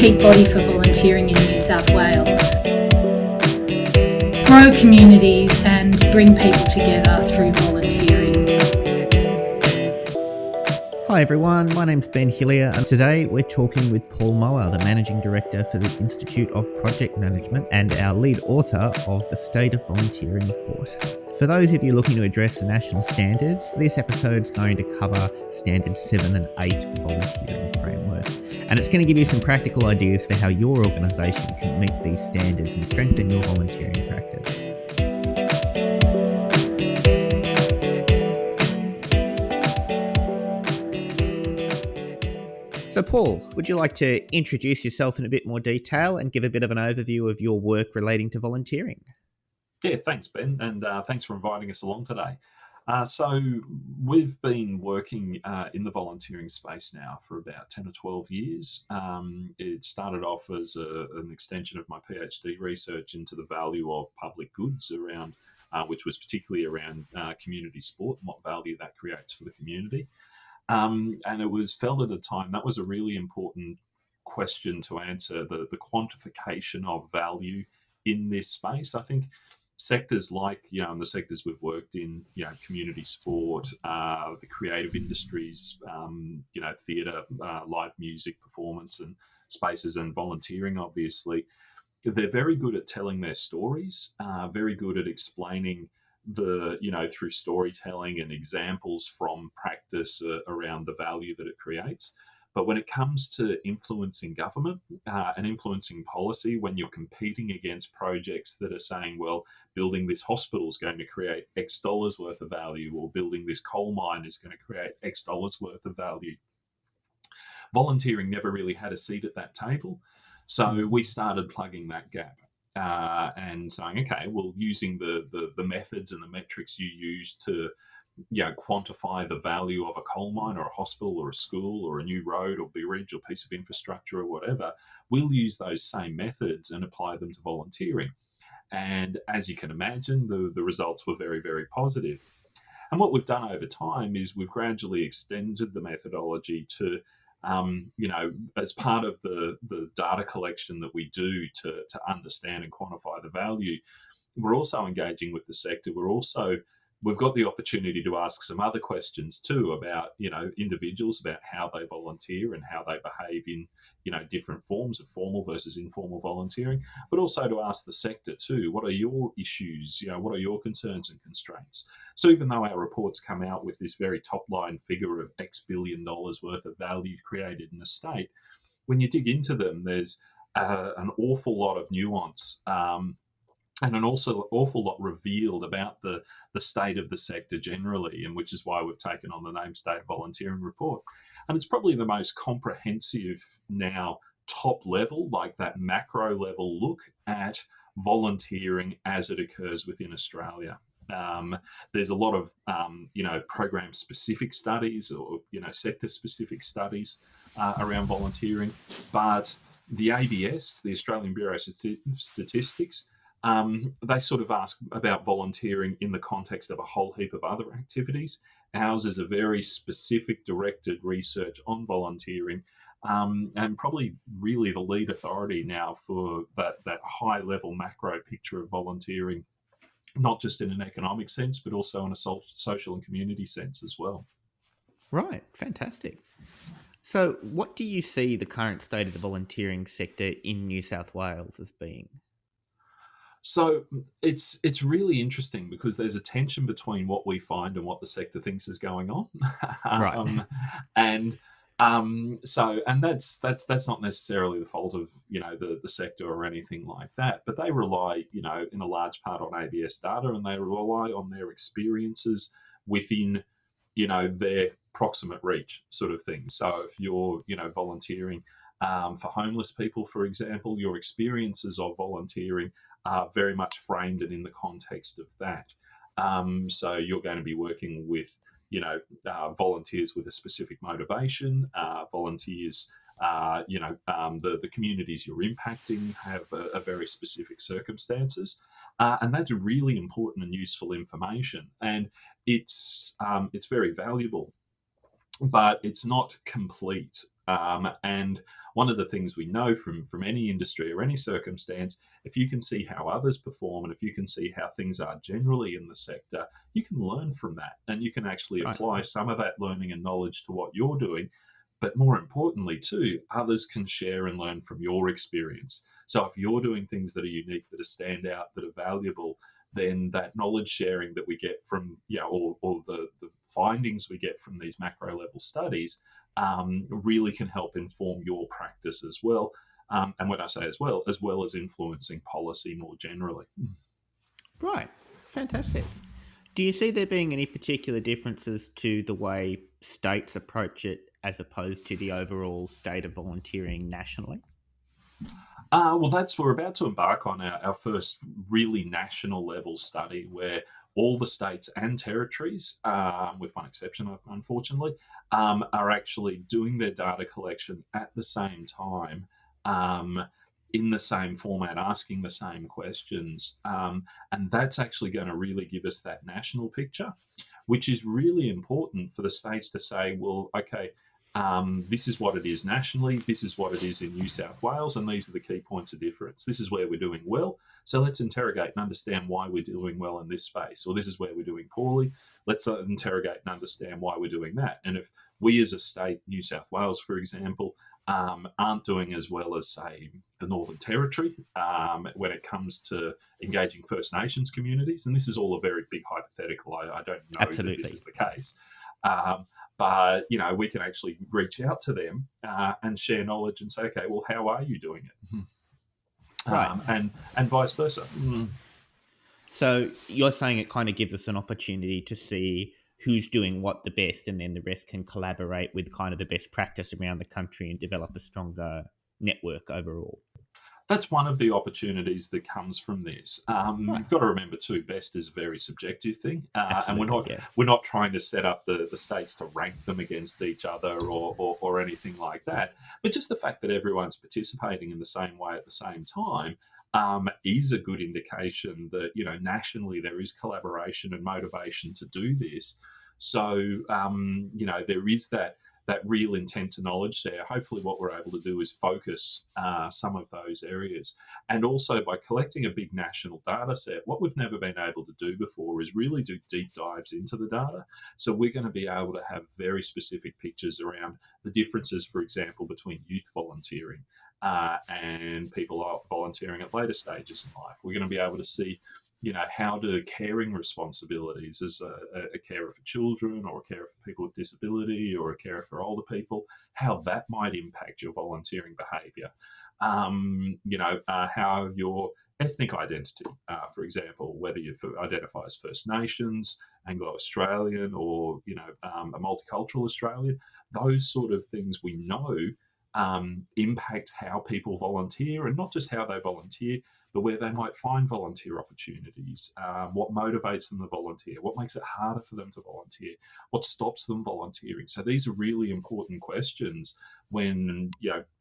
peak body for volunteering in New South Wales. Grow communities and bring people together through volunteering. Hi everyone, my name's Ben Hillier and today we're talking with Paul Muller, the Managing Director for the Institute of Project Management and our lead author of the State of Volunteering Report. For those of you looking to address the national standards, this episode's going to cover Standards 7 and 8 of the volunteering framework, and it's going to give you some practical ideas for how your organisation can meet these standards and strengthen your volunteering practice. So Paul, would you like to introduce yourself in a bit more detail and give a bit of an overview of your work relating to volunteering? Yeah, thanks, Ben, and thanks for inviting us along today. So we've been working in the volunteering space now for about 10 or 12 years. It started off as an extension of my PhD research into the value of public goods around, which was particularly around community sport and what value that creates for the community. And it was felt at the time that was a really important question to answer, the quantification of value in this space. I think sectors like, in the sectors we've worked in, community sport, the creative industries, theatre, live music, performance and spaces and volunteering, obviously, they're very good at telling their stories, very good at explaining through storytelling and examples from practice around the value that it creates. But when it comes to influencing government and influencing policy, when you're competing against projects that are saying, well, building this hospital is going to create X dollars worth of value, or building this coal mine is going to create X dollars worth of value, volunteering never really had a seat at that table. So we started plugging that gap. And saying, okay, well, using the methods and the metrics you use to, quantify the value of a coal mine or a hospital or a school or a new road or bridge or piece of infrastructure or whatever, we'll use those same methods and apply them to volunteering. And as you can imagine, the results were very, very positive. And what we've done over time is we've gradually extended the methodology to as part of the data collection that we do to understand and quantify the value, we're also engaging with the sector. We've got the opportunity to ask some other questions too about, individuals, about how they volunteer and how they behave in, different forms of formal versus informal volunteering, but also to ask the sector too, what are your issues? What are your concerns and constraints? So even though our reports come out with this very top line figure of X billion dollars worth of value created in a state, when you dig into them, there's an awful lot of nuance, and an also awful lot revealed about the state of the sector generally, and which is why we've taken on the name State of Volunteering Report. And it's probably the most comprehensive now, top level, like that macro level look at volunteering as it occurs within Australia. There's a lot of, program-specific studies or, sector-specific studies around volunteering, but the ABS, the Australian Bureau of Statistics, they sort of ask about volunteering in the context of a whole heap of other activities. Ours is a very specific directed research on volunteering, and probably really the lead authority now for that high level macro picture of volunteering, not just in an economic sense, but also in a social and community sense as well. Right, fantastic. So what do you see the current state of the volunteering sector in New South Wales as being? So it's really interesting because there's a tension between what we find and what the sector thinks is going on, Right. and that's not necessarily the fault of the sector or anything like that, but they rely in a large part on ABS data, and they rely on their experiences within their proximate reach sort of thing. So if you're volunteering for homeless people, for example, your experiences of volunteering are very much framed and in the context of that. So you're going to be working with, volunteers with a specific motivation, volunteers, the communities you're impacting have a very specific circumstances. And that's really important and useful information. And it's very valuable, but it's not complete. And one of the things we know from any industry or any circumstance, if you can see how others perform and if you can see how things are generally in the sector, you can learn from that and you can actually Right. apply some of that learning and knowledge to what you're doing. But more importantly, too, others can share and learn from your experience. So if you're doing things that are unique, that are standout, that are valuable, then that knowledge sharing that we get from, or the findings we get from these macro level studies really can help inform your practice as well. And when I say as well as influencing policy more generally. Right. Fantastic. Do you see there being any particular differences to the way states approach it as opposed to the overall state of volunteering nationally? Well, we're about to embark on our first really national level study where all the states and territories, with one exception, unfortunately, are actually doing their data collection at the same time, um, in the same format, asking the same questions. And that's actually going to really give us that national picture, which is really important for the states to say, well, okay, this is what it is nationally, this is what it is in New South Wales, and these are the key points of difference. This is where we're doing well, so let's interrogate and understand why we're doing well in this space, or this is where we're doing poorly. Let's interrogate and understand why we're doing that. And if we as a state, New South Wales, for example, aren't doing as well as, say, the Northern Territory when it comes to engaging First Nations communities, and this is all a very big hypothetical, I don't know Absolutely. that this is the case. But we can actually reach out to them and share knowledge and say, okay, well, how are you doing it? Right. And vice versa. So you're saying it kind of gives us an opportunity to see who's doing what the best, and then the rest can collaborate with kind of the best practice around the country and develop a stronger network overall. That's one of the opportunities that comes from this. Right. You've got to remember too, best is a very subjective thing, and Absolutely, we're not trying to set up the states to rank them against each other or anything like that. But just the fact that everyone's participating in the same way at the same time is a good indication that nationally there is collaboration and motivation to do this. So there is that real intent to knowledge there. Hopefully what we're able to do is focus some of those areas. And also by collecting a big national data set, what we've never been able to do before is really do deep dives into the data. So we're going to be able to have very specific pictures around the differences, for example, between youth volunteering and people volunteering at later stages in life. We're going to be able to see how do caring responsibilities as a carer for children or a carer for people with disability or a carer for older people, how that might impact your volunteering behaviour. How your ethnic identity, for example, whether you identify as First Nations, Anglo-Australian, or, a multicultural Australian, those sort of things we know impact how people volunteer, and not just how they volunteer, but where they might find volunteer opportunities, what motivates them to volunteer, what makes it harder for them to volunteer, what stops them volunteering. So these are really important questions when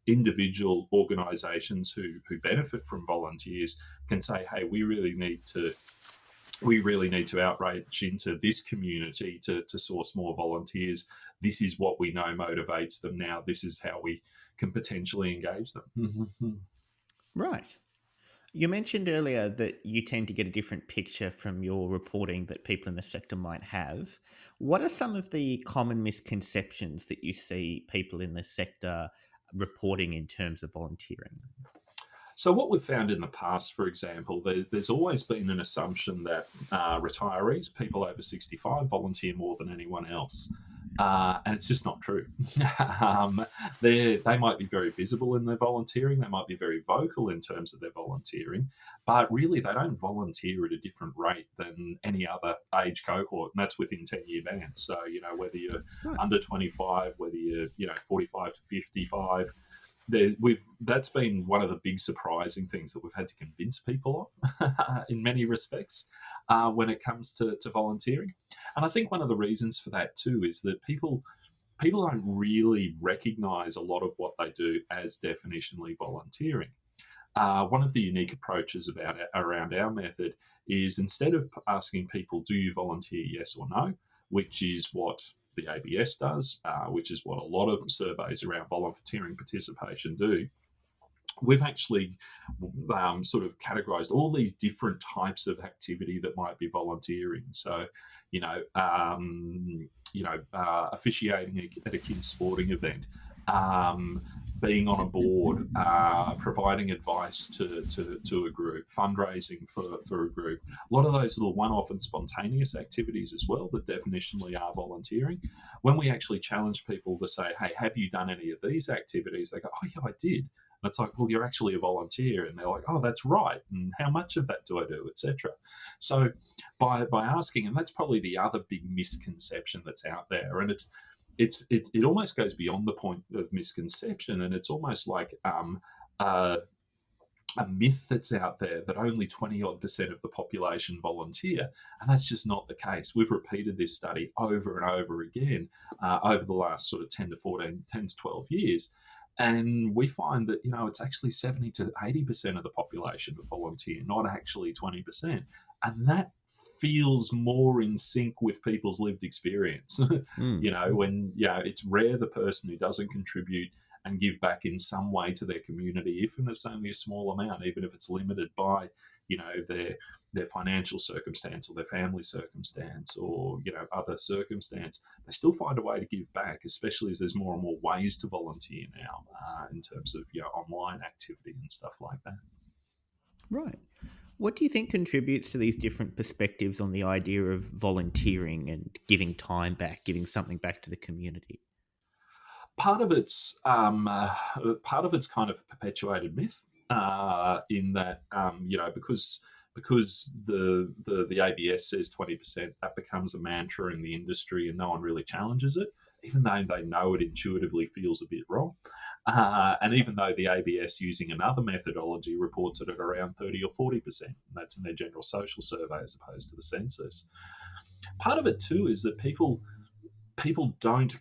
individual organisations who benefit from volunteers can say, hey, we really need to outreach into this community to source more volunteers. This is what we know motivates them now. This is how we can potentially engage them. Right. You mentioned earlier that you tend to get a different picture from your reporting that people in the sector might have. What are some of the common misconceptions that you see people in the sector reporting in terms of volunteering? So what we've found in the past, for example, there's always been an assumption that retirees, people over 65, volunteer more than anyone else. And it's just not true. They might be very visible in their volunteering. They might be very vocal in terms of their volunteering, but really they don't volunteer at a different rate than any other age cohort, and that's within 10-year bands. So, whether you're Right. under 25, whether you're, 45 to 55, that's been one of the big surprising things that we've had to convince people of in many respects when it comes to volunteering. And I think one of the reasons for that too is that people don't really recognise a lot of what they do as definitionally volunteering. One of the unique approaches around our method is, instead of asking people, do you volunteer, yes or no, which is what the ABS does, which is what a lot of surveys around volunteering participation do, we've actually sort of categorized all these different types of activity that might be volunteering. So, officiating at a kid's sporting event, being on a board, providing advice to a group, fundraising for a group. A lot of those little one-off and spontaneous activities as well that definitionally are volunteering. When we actually challenge people to say, hey, have you done any of these activities? They go, oh, yeah, I did. And it's like, well, you're actually a volunteer. And they're like, oh, that's right. And how much of that do I do, etc. So by asking, and that's probably the other big misconception that's out there. And it almost goes beyond the point of misconception. And it's almost like a myth that's out there that only 20% of the population volunteer. And that's just not the case. We've repeated this study over and over again over the last sort of 10 to 12 years. And we find that, it's actually 70 to 80% of the population that volunteer, not actually 20%. And that feels more in sync with people's lived experience. When it's rare the person who doesn't contribute and give back in some way to their community, even if it's only a small amount, even if it's limited by, their financial circumstance or their family circumstance or, other circumstance, they still find a way to give back, especially as there's more and more ways to volunteer now in terms of, online activity and stuff like that. Right. What do you think contributes to these different perspectives on the idea of volunteering and giving time back, giving something back to the community? Part of it's kind of a perpetuated myth in that because the ABS says 20%, that becomes a mantra in the industry, and no one really challenges it, even though they know it intuitively feels a bit wrong. And even though the ABS, using another methodology, reports it at around 30 or 40%, and that's in their general social survey as opposed to the census. Part of it too is that people don't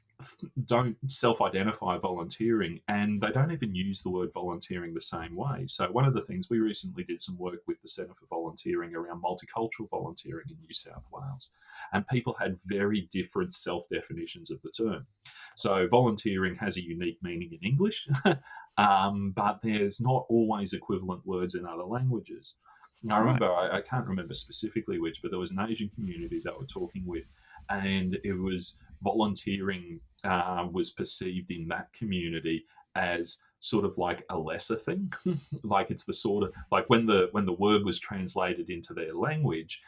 self-identify volunteering, and they don't even use the word volunteering the same way. So one of the things, we recently did some work with the Centre for Volunteering around multicultural volunteering in New South Wales, and people had very different self-definitions of the term. So volunteering has a unique meaning in English, but there's not always equivalent words in other languages. And I remember, I can't remember specifically which, but there was an Asian community that we're talking with, and it was volunteering was perceived in that community as sort of like a lesser thing. Like it's the sort of, like when the word was translated into their language,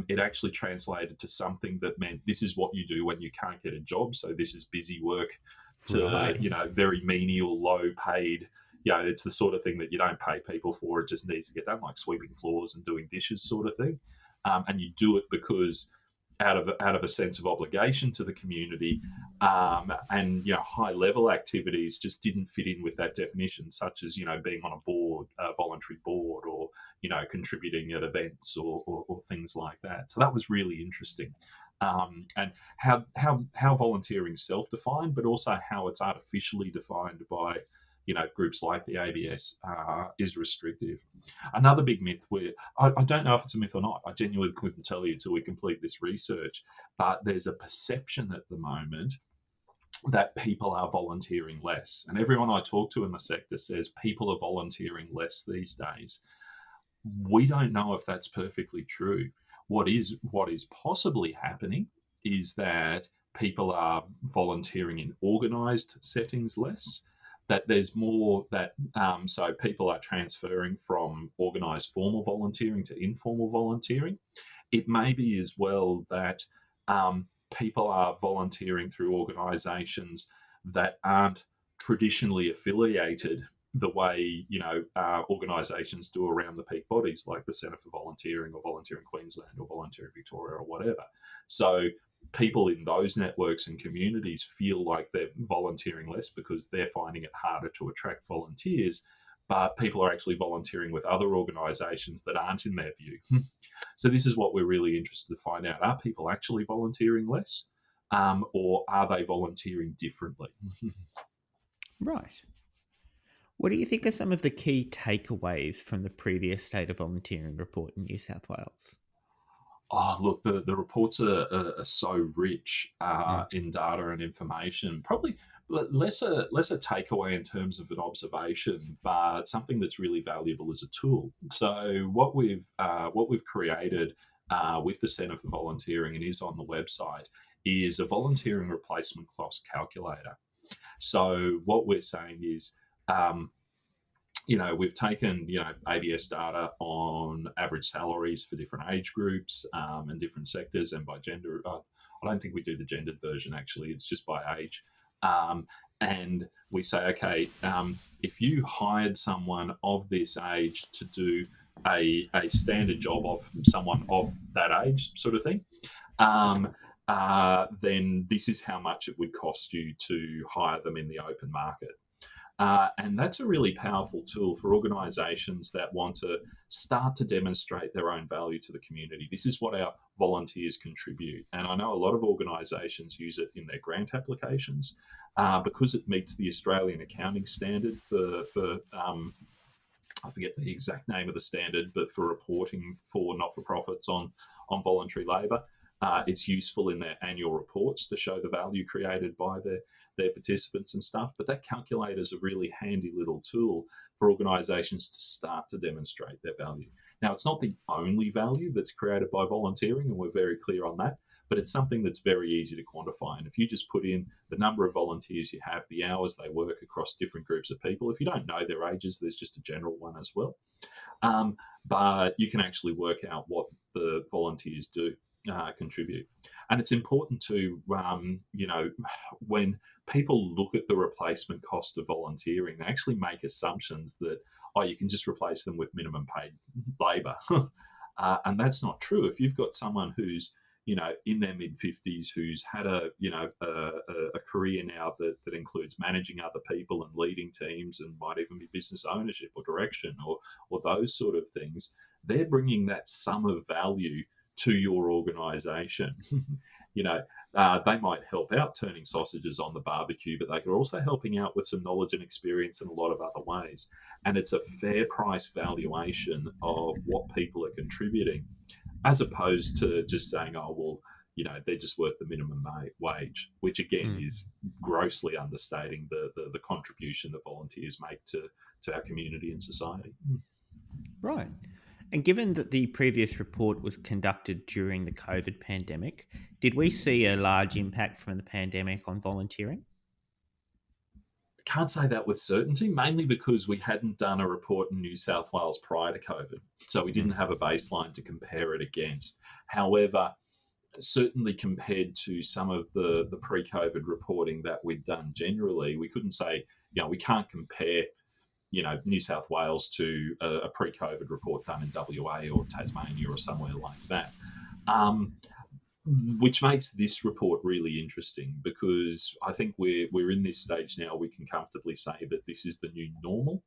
it actually translated to something that meant this is what you do when you can't get a job. So this is busy work to, very menial, low paid. It's the sort of thing that you don't pay people for. It just needs to get done, like sweeping floors and doing dishes sort of thing. And you do it because out of a sense of obligation to the community, and high level activities just didn't fit in with that definition, such as being on a board, a voluntary board, or contributing at events or things like that. So that was really interesting, and how volunteering is self-defined, but also how it's artificially defined by groups like the ABS is restrictive. Another big myth, where I don't know if it's a myth or not, I genuinely couldn't tell you till we complete this research, but there's a perception at the moment that people are volunteering less. And everyone I talk to in the sector says people are volunteering less these days. We don't know if that's perfectly true. What is possibly happening is that people are volunteering in organised settings less, that there's more that so people are transferring from organised formal volunteering to informal volunteering. It may be as well that people are volunteering through organisations that aren't traditionally affiliated the way organisations do around the peak bodies, like the Centre for Volunteering or Volunteering Queensland or Volunteering Victoria or whatever. So people in those networks and communities feel like they're volunteering less because they're finding it harder to attract volunteers, but people are actually volunteering with other organisations that aren't in their view. So this is what we're really interested to find out. Are people actually volunteering less, or are they volunteering differently? Right. What do you think are some of the key takeaways from the previous State of Volunteering report in New South Wales? Oh, look, the reports are so rich Mm. in data and information. Probably less a takeaway in terms of an observation, but something that's really valuable as a tool. So what we've created with the Centre for Volunteering and is on the website is a volunteering replacement cost calculator. So what we're saying is, um, we've taken, ABS data on average salaries for different age groups and different sectors and by gender. I don't think we do the gendered version, actually. It's just by age. Um, and we say, okay, if you hired someone of this age to do a standard job of someone of that age sort of thing, um, then this is how much it would cost you to hire them in the open market. And that's a really powerful tool for organisations that want to start to demonstrate their own value to the community. This is what our volunteers contribute. And I know a lot of organisations use it in their grant applications because it meets the Australian accounting standard for I forget the exact name of the standard, but for reporting for not-for-profits on voluntary labour. It's useful in their annual reports to show the value created by their participants and stuff. But that calculator is a really handy little tool for organisations to start to demonstrate their value. Now, it's not the only value that's created by volunteering, and we're very clear on that, but it's something that's very easy to quantify. And if you just put in the number of volunteers you have, the hours they work across different groups of people, if you don't know their ages, there's just a general one as well. Um, but you can actually work out what the volunteers do contribute. And it's important to, when people look at the replacement cost of volunteering, they actually make assumptions that, oh, you can just replace them with minimum paid labour. And that's not true. If you've got someone who's, in their mid 50s, who's had a career now that includes managing other people and leading teams and might even be business ownership or direction or those sort of things, they're bringing that sum of value to your organisation. They might help out turning sausages on the barbecue, but they are also helping out with some knowledge and experience in a lot of other ways. And it's a fair price valuation of what people are contributing, as opposed to just saying, oh, well, they're just worth the minimum wage, which again is grossly understating the contribution that volunteers make to our community and society. Right. And given that the previous report was conducted during the COVID pandemic, did we see a large impact from the pandemic on volunteering? Can't say that with certainty, mainly because we hadn't done a report in New South Wales prior to COVID. So we didn't have a baseline to compare it against. However, certainly compared to some of the pre-COVID reporting that we'd done generally, we couldn't say, we can't compare, New South Wales to a pre-COVID report done in WA or Tasmania or somewhere like that. Which makes this report really interesting because I think we're in this stage now. We can comfortably say that this is the new normal.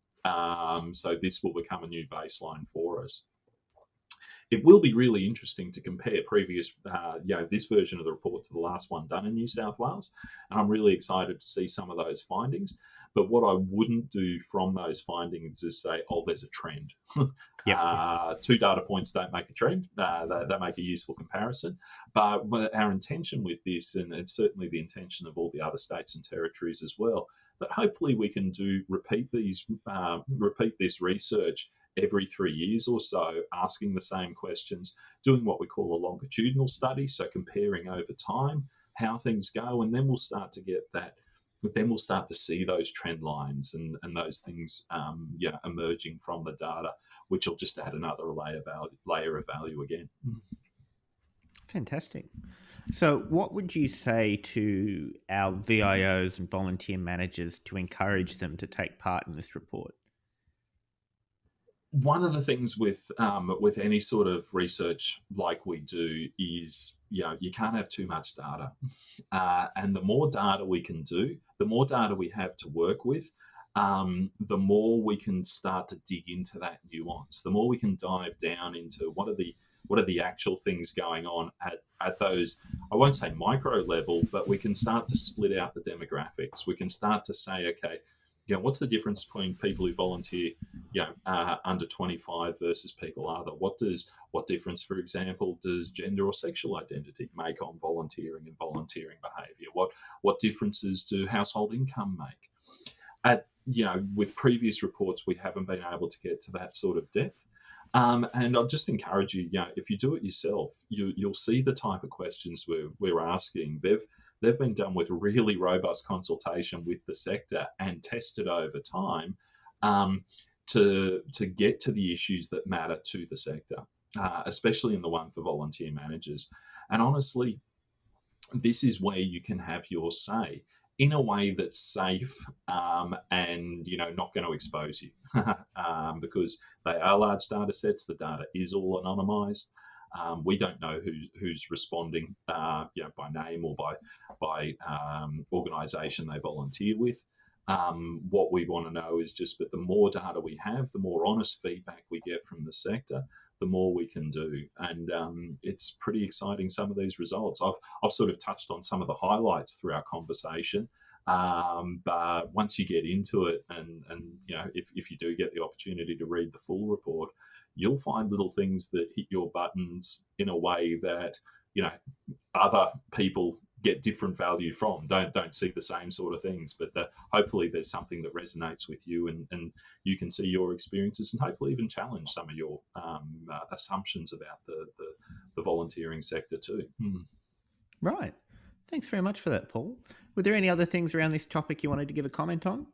So this will become a new baseline for us. It will be really interesting to compare this version of the report to the last one done in New South Wales, and I'm really excited to see some of those findings. But what I wouldn't do from those findings is say, oh, there's a trend. Yep. Two data points don't make a trend. They make a useful comparison. But our intention with this, and it's certainly the intention of all the other states and territories as well, that hopefully we can repeat this research every 3 years or so, asking the same questions, doing what we call a longitudinal study, so comparing over time how things go, and then we'll start to get that. Then we'll start to see those trend lines and those things emerging from the data, which will just add another layer of value again. Fantastic. So, what would you say to our VIOs and volunteer managers to encourage them to take part in this report? One of the things with any sort of research like we do is you can't have too much data, and the more data we can do, the more data we have to work with, the more we can start to dig into that nuance. The more we can dive down into what are the actual things going on at those, I won't say micro level, but we can start to split out the demographics. We can start to say, okay, what's the difference between people who volunteer, under 25 versus people other? What difference, for example, does gender or sexual identity make on volunteering and volunteering behaviour? What differences do household income make? With previous reports, we haven't been able to get to that sort of depth. And I'll just encourage you, if you do it yourself, you'll see the type of questions we're asking. They've been done with really robust consultation with the sector and tested over time to get to the issues that matter to the sector, especially in the one for volunteer managers. And honestly, this is where you can have your say in a way that's safe and not going to expose you because they are large data sets. The data is all anonymized. We don't know who's responding by name or by organisation they volunteer with. What we want to know is just that the more data we have, the more honest feedback we get from the sector, the more we can do. And it's pretty exciting, some of these results. I've sort of touched on some of the highlights through our conversation. But once you get into it and if you do get the opportunity to read the full report, you'll find little things that hit your buttons in a way that, other people get different value from, don't see the same sort of things, but hopefully there's something that resonates with you and you can see your experiences and hopefully even challenge some of your assumptions about the volunteering sector too. Right. Thanks very much for that, Paul. Were there any other things around this topic you wanted to give a comment on?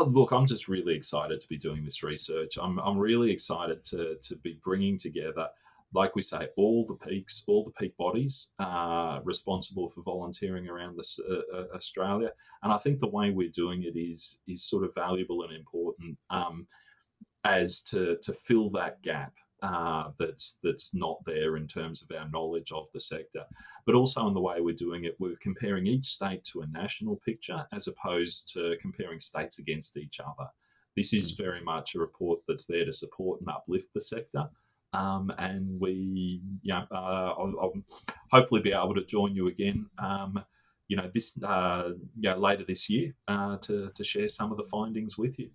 Look, I'm just really excited to be doing this research. I'm really excited to be bringing together, like we say, all the peak bodies responsible for volunteering around Australia. And I think the way we're doing it is sort of valuable and important as to fill that gap that's not there in terms of our knowledge of the sector. But also in the way we're doing it, we're comparing each state to a national picture as opposed to comparing states against each other. This is very much a report that's there to support and uplift the sector. And we, I'll hopefully be able to join you again, later this year to share some of the findings with you.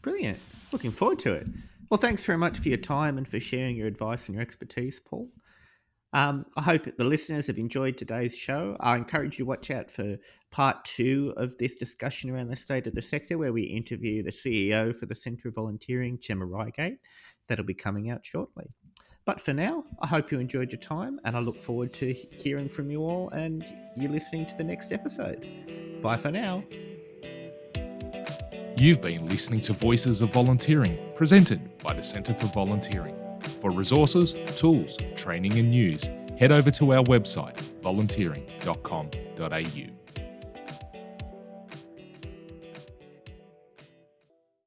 Brilliant. Looking forward to it. Well, thanks very much for your time and for sharing your advice and your expertise, Paul. I hope the listeners have enjoyed today's show. I encourage you to watch out for part 2 of this discussion around the state of the sector, where we interview the CEO for the Centre of Volunteering, Gemma Reigate. That'll be coming out shortly. But for now, I hope you enjoyed your time, and I look forward to hearing from you all and you listening to the next episode. Bye for now. You've been listening to Voices of Volunteering, presented by the Centre for Volunteering. For resources, tools, training and news, head over to our website volunteering.com.au.